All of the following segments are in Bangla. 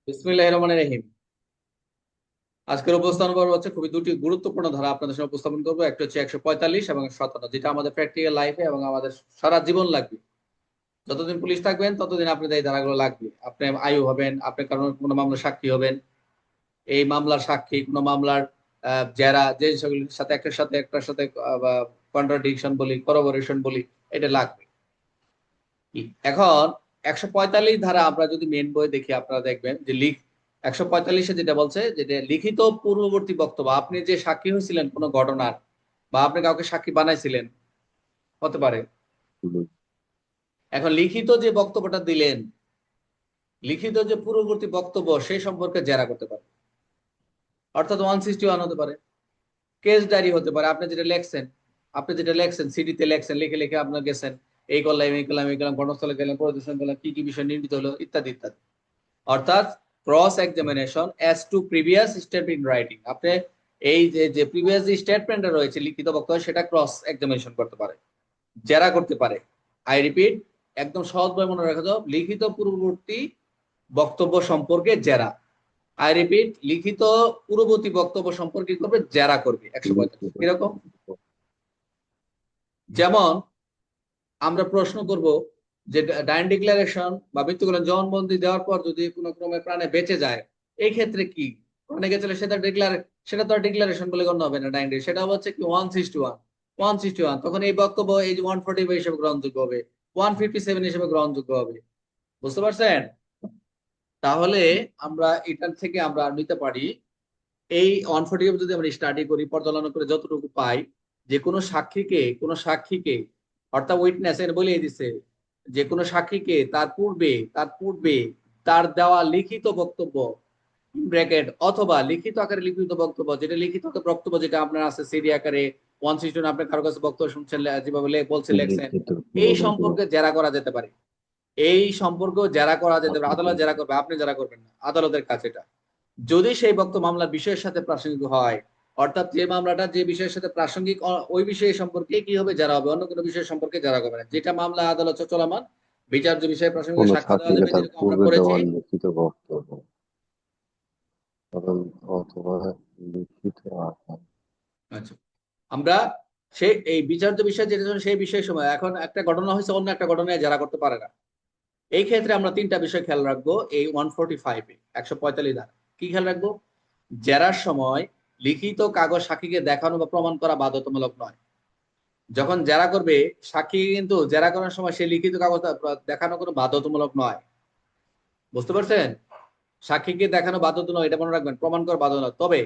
বিসমিল্লাহির রহমানির রহিম। আজকের উপস্থাপন পর্ব হচ্ছে খুবই দুটি গুরুত্বপূর্ণ ধারা আপনাদের সামনে উপস্থাপন করবো। একটা হচ্ছে 145 এবং 57, যেটা আমাদের প্র্যাকটিক্যাল লাইফে এবং আমাদের সারা জীবন লাগবে। যতদিন পুলিশ থাকবেন ততদিন আপনাদের এই ধারাগুলো লাগবে। আপনি আয়ু হবেন, আপনি কারণ কোনো মামলার সাক্ষী হবেন, এই মামলার সাক্ষী কোনো মামলার যারা যে সেগুলির সাথে একটার সাথে কন্ট্রাডিকশন বলি, করোবোরেশন বলি, এটা লাগবে। এখন 145 ধারা আমরা যদি মেন বই দেখি, আপনারা দেখবেন যে 145-এ যেটা বলছে, যেটা লিখিত পূর্ববর্তী বক্তব্য, আপনি যে সাক্ষী হয়েছিলেন কোনো ঘটনার বা আপনি কাউকে সাক্ষী বানাইছিলেন, হতে পারে। হুম। এখন লিখিত যে বক্তব্যটা দিলেন, লিখিত যে পূর্ববর্তী বক্তব্য সেই সম্পর্কে জেরা করতে পারে। অর্থাৎ 161 হতে পারে, কেস ডায়েরি হতে পারে। আপনি যেটা লেখছেন সিডিতে লেখছেন, লিখে লিখে আপনার গেছেন, এই করলাম এই করলাম এই করলাম, ঘটনাস্থলে গেলাম, পরিদর্শন করলাম, কি কি বিষয় নির্মিত হলো, ইত্যাদি ইত্যাদি। অর্থাৎ cross examination as to previous statement in writing. আপনি এই যে যে প্রিভিয়াস যে স্টেটমেন্টটা রয়েছে লিখিত বক্তব্য, সেটা ক্রস এক্সামিনেশন করতে পারে, জেরা করতে পারে। আই রিপিট, একদম সহজভাবে মনে রাখা যাও, লিখিত পূর্ববর্তী বক্তব্য সম্পর্কে জেরা। আই রিপিট, লিখিত পূর্ববর্তী বক্তব্য সম্পর্কে করবে, জেরা করবে। 145 কিরকম? যেমন আমরা প্রশ্ন করব যে ডাইন ডিক্লারেশন বা মৃত্যুকালীন জবানবন্দি দেওয়ার পর যদি কোনো ক্রমে প্রাণে বেঁচে যায়, এই ক্ষেত্রে কি? প্রাণে গেছিলে সেটা তো আর ডিক্লারেশন বলে গণ্য হবে না। ডাইন, সেটা হচ্ছে কি 1:1, 1:1। তখন এই বক্তব্য এই যে 145 হিসেবে গ্রহণযোগ্য হবে, 157 হিসেবে গ্রহণযোগ্য হবে। বুঝতে পারছেন? তাহলে আমরা এটার থেকে আমরা নিতে পারি, এই 145 যদি আমরা স্টাডি করি, পর্যালোচনা করে যতটুকু পাই, যে কোনো সাক্ষীকে অর্থাৎ উইটনেস এর বলে দিছে যে কোনো সাক্ষীকে তার পূর্বে তার দেওয়া লিখিত বক্তব্য ব্র্যাকেট অথবা লিখিত আকারে লিখিত বক্তব্য, যেটা লিখিত বক্তব্য যেটা আপনার আছে সিডি আকারে 1:1, আপনি কারো কাছে বক্তব্য শুনছেন, যেভাবে বলছে লেখছেন, লিখিত এই পূর্ববর্তী সম্পর্কে জেরা করা যেতে পারে। এই সম্পর্কেও জেরা করা যেতে পারে। আদালত জেরা করবে, আপনি জেরা করবেন না, আদালতের কাছে এটা। যদি সেই বক্তব্য মামলার বিষয়ের সাথে প্রাসঙ্গিক হয়, অর্থাৎ যে মামলাটা যে বিষয়ের সাথে প্রাসঙ্গিক, ওই বিষয় সম্পর্কে কি হবে, যারা হবে, অন্য কোনো বিষয় সম্পর্কে যারা হবে না। যেটা মামলা আদালত চলমান, বিচার্য বিষয়ে প্রাসঙ্গিক কোন সাক্ষ্য দেওয়া সাক্ষীকে যাবে, তার যেরকম আমরা পূর্বে করেছি। দেওয়া লিখিত বক্তব্য এবং অথবা লিখিত আকার। আচ্ছা, আমরা এই বিচার্য বিষয় যেটা ছিল, সেই বিষয়ের সময় এখন একটা ঘটনা হয়েছে, অন্য একটা ঘটনায় যারা করতে পারে না। এই ক্ষেত্রে আমরা তিনটা বিষয় খেয়াল রাখবো এই 145-এ, 145 ধারা। কি খেয়াল রাখবো? জেরার সময় লিখিত কাগজ সাক্ষীকে দেখানো বা প্রমাণ করা বাধ্যতামূলক নয়। যখন জেরা করবে সাক্ষী, কিন্তু জেরা করার সময় সেই লিখিত কাগজ দেখানো কোনো বাধ্যতামূলক নয়। বুঝতে পারছেন? সাক্ষীকে দেখানো বাধ্যতা নয়, এটা মনে রাখবেন, প্রমাণ করা বাধ্যতা নয়। তবে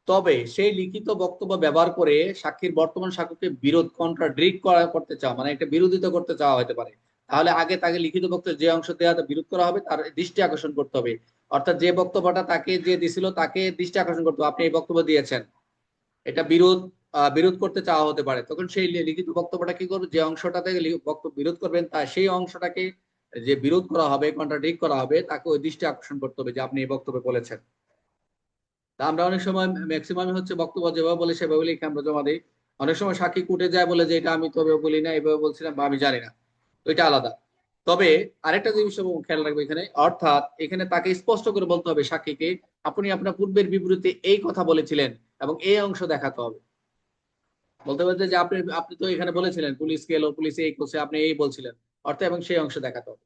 তবে সেই লিখিত বক্তব্য ব্যবহার করে সাক্ষীর বর্তমান সাক্ষ্যকে বিরোধ কন্ট্রাডিক্ট করতে চাওয়া, মানে একটা বিরোধিতা করতে চাওয়া হতে পারে। তাহলে আগে তাকে লিখিত বক্তব্য যে অংশ দেওয়া বিরোধ করা হবে, তার দৃষ্টি আকর্ষণ করতে হবে। অর্থাৎ যে বক্তব্যটা তাকে যে দিছিল, তাকে দৃষ্টি আকর্ষণ করতে হবে, আপনি এই বক্তব্য দিয়েছেন, এটা বিরোধ করতে চাওয়া হতে পারে। তখন সেই লিখিত বক্তব্যটা কি করবে, যে অংশটাতে বক্তব্য বিরোধ করবেন, তা সেই অংশটাকে যে বিরোধ করা হবে, কন্ট্রাডিক্ট করা হবে, তাকে ওই দৃষ্টি আকর্ষণ করতে হবে যে আপনি এই বক্তব্যে বলেছেন। তা আমরা অনেক সময় ম্যাক্সিমাম হচ্ছে বক্তব্য যেভাবে বলে সেভাবে লিখে আমরা জমা দিই। অনেক সময় সাক্ষী কুটে যায়, বলে যে এটা আমি তবে বলি না, এভাবে বলছিলাম বা আমি জানি না, তো এটা আলাদা। তবে আরেকটা জিনিস খেয়াল রাখবে এখানে, অর্থাৎ এখানে তাকে স্পষ্ট করে বলতে হবে সাক্ষীকে, আপনি আপনার পূর্বের বিবৃতি এই কথা বলেছিলেন এবং এই অংশ দেখাতে হবে। বলতে বলতে যে আপনি আপনি তো এখানে বলেছিলেন পুলিশ গেল, পুলিশ এই করছে, আপনি এই বলছিলেন, অর্থাৎ এবং সেই অংশ দেখাতে হবে।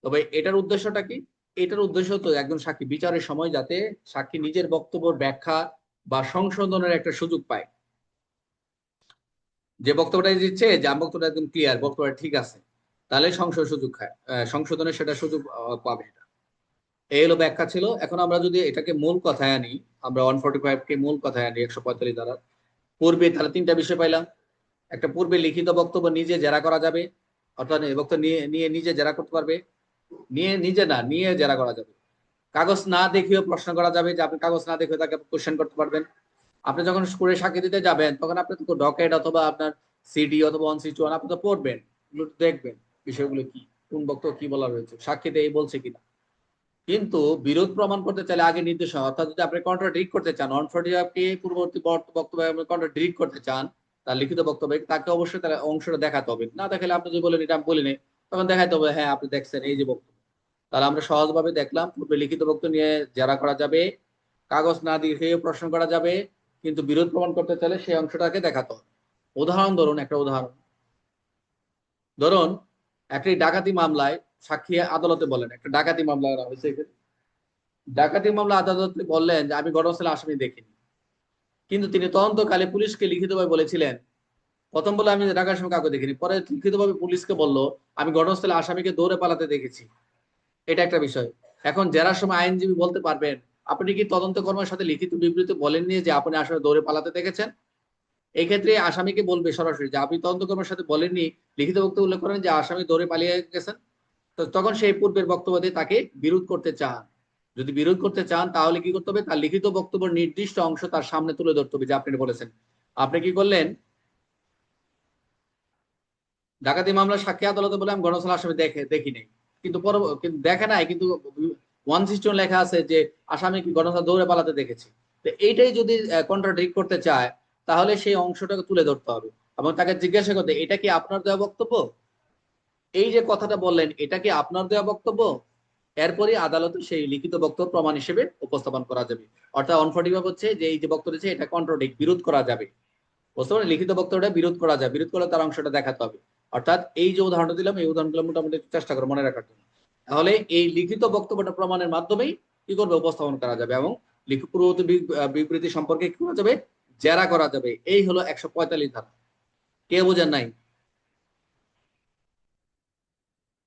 তবে এটার উদ্দেশ্যটা কি? এটার উদ্দেশ্য তো একজন সাক্ষী বিচারের সময় যাতে সাক্ষী নিজের বক্তব্যের ব্যাখ্যা বা সংশোধনের একটা সুযোগ পায়। যে বক্তব্যটা দিচ্ছে যে আমার বক্তব্যটা একদম ক্লিয়ার, বক্তব্যটা ঠিক আছে, তাহলে সংশয় সুযোগ খায়, সংশোধনের সেটা সুযোগ পাবে এটা। এই হলো ব্যাখ্যা ছিল। এখন আমরা যদি এটাকে মূল কথায় আনি, আমরা 145 কে মূল কথায় আনি 145 দ্বারা, পূর্বে তাহলে তিনটা বিষয় পাইলাম। একটা, পূর্বে লিখিত বক্তব্য নিজে জেরা করা যাবে, অর্থাৎ এই বক্তব্য নিয়ে নিয়ে নিজে জেরা করতে পারবে। নিয়ে জেরা করা যাবে। কাগজ না দেখিয়েও প্রশ্ন করা যাবে, যে আপনি কাগজ না দেখে তাকে কোশ্চেন করতে পারবেন। আপনি যখন স্কুলে সাক্ষী দিতে যাবেন, তখন আপনি তো ডকেট অথবা আপনার সিডি অথবা 1:1 আপনি তো পড়বেন, এগুলো দেখবেন বিষয়গুলো কি, কোন বক্তব্য কি বলা রয়েছে, সাক্ষীতে এই বলছে কিনা। কিন্তু বিরোধ প্রমাণ করতে চাইলে আগে নির্দেশনা, অর্থাৎ যদি আপনি কন্ট্রাডিক্ট করতে চান, 145 কে পূর্ববর্তী বক্তব্য আপনি কন্ট্রাডিক্ট করতে চান, তার লিখিত বক্তব্যে, তাকে অবশ্যই তার অংশটা দেখাতে হবে। না দেখালে আপনি যদি বলেন এটা আমি বলিনি, তখন দেখাতে হবে হ্যাঁ আপনি দেখছেন এই যে বক্তব্য। তাহলে আমরা সহজভাবে দেখলাম পূর্বে লিখিত বক্তব্য নিয়ে জেরা করা যাবে, কাগজ না দিয়ে প্রশ্ন করা যাবে, কিন্তু বিরোধ প্রমাণ করতে চাইলে সেই অংশটাকে দেখাতে হবে। উদাহরণ ধরুন, একটা উদাহরণ ধরুন, একটি ডাকাতি মামলায় সাক্ষী আদালতে বলেন একটা ডাকাতি মামলা করা হয়েছে। ডাকাতি মামলা আদালতে বললেন যে আমি ঘটনাস্থলে আসামি দেখিনি, কিন্তু তিনি তদন্তকালে পুলিশকে লিখিতভাবে বলেছিলেন, প্রথম বলে আমি ডাকার সময় কাউকে দেখিনি, পরে লিখিতভাবে পুলিশকে বললো আমি ঘটনাস্থলে আসামিকে দৌড়ে পালাতে দেখেছি। এটা একটা বিষয়। এখন জেরার সময় আইনজীবী বলতে পারবেন আপনি কি তদন্ত কর্মের সাথে লিখিত বিবৃতি বলেননি যে আপনি আসলে দৌড়ে পালাতে দেখেছেন। এই ক্ষেত্রে আসামিকে বলবে সরাসরি যে আপনি তদন্ত কর্মের সাথে বলেননি, লিখিত বক্তব্য উল্লেখ করেন যে আসামি দৌড়ে পালিয়ে গেছেন। তো তখন সেই পূর্বের বক্তব্য দিয়ে তাকে বিরোধ করতে চান। যদি বিরোধ করতে চান তাহলে কি করতে হবে, তার লিখিত বক্তব্যের নির্দিষ্ট অংশ তার সামনে তুলে ধরতে হবে যে আপনি বলেছেন আপনি কি করলেন, ডাকাতি মামলার সাক্ষী আদালতে বলে আমি ঘটনাস্থলে আসামি দেখি নাই, কিন্তু কিন্তু দেখে নাই, কিন্তু 161 লেখা আছে যে আসামি কি ঘটনাস্থলে দৌড়ে পালাতে দেখেছি। তো এইটাই যদি কন্ট্রাডিক্ট করতে চায় তাহলে সেই অংশটাকে তুলে ধরতে হবে এবং তাকে জিজ্ঞাসা করতে এটা কি আপনার দেওয়া বক্তব্য, এই যে কথাটা বললেন এটা কি আপনার দেওয়া বক্তব্য। এরপরে আদালতে সেই লিখিত বক্তব্য প্রমাণ হিসেবে উপস্থাপন করা যাবে। অর্থাৎ 145 হচ্ছে যে এই যে বক্তব্য দিচ্ছে এটা কন্ট্রাডিক্ট, বিরোধ করা যাবে। বুঝতে পারলেন, লিখিত বক্তব্যটা বিরোধ করা যায়, বিরোধ করলে তার অংশটা দেখাতে হবে। অর্থাৎ এই যে উদাহরণটা দিলাম এই উদাহরণগুলো মোটামুটি চেষ্টা করো মনে রাখার জন্য। তাহলে এই লিখিত বক্তব্যটা প্রমাণের মাধ্যমেই কি করবে, উপস্থাপন করা যাবে এবং পূর্ববর্তী বিবৃতি সম্পর্কে কি করা যাবে, জেরা করা যাবে। এই হলো 145 ধারা। কে বুঝেন নাই?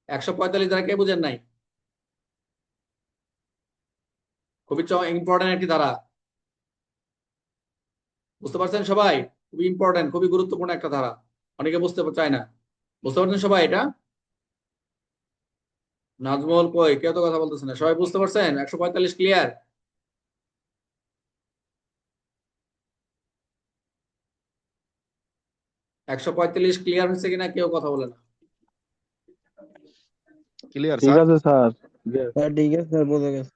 145 ধারা কে বুঝেন নাই? খুবই ইম্পর্টেন্ট একটি ধারা। বুঝতে পারছেন সবাই? খুবই ইম্পর্টেন্ট, খুবই গুরুত্বপূর্ণ একটা ধারা, অনেকে বুঝতে চায় না। বুঝতে পারছেন সবাই এটা? নাজমুল কই, কেউ তো কথা বলতেছে না, সবাই বুঝতে পারছেন? 145 ক্লিয়ার? 145 ক্লিয়ার হয়েছে কিনা কেউ কথা বলে না। ক্লিয়ার ঠিক স্যার। আছে স্যার। স্যার ঠিক আছে স্যার, বোঝা গেছে।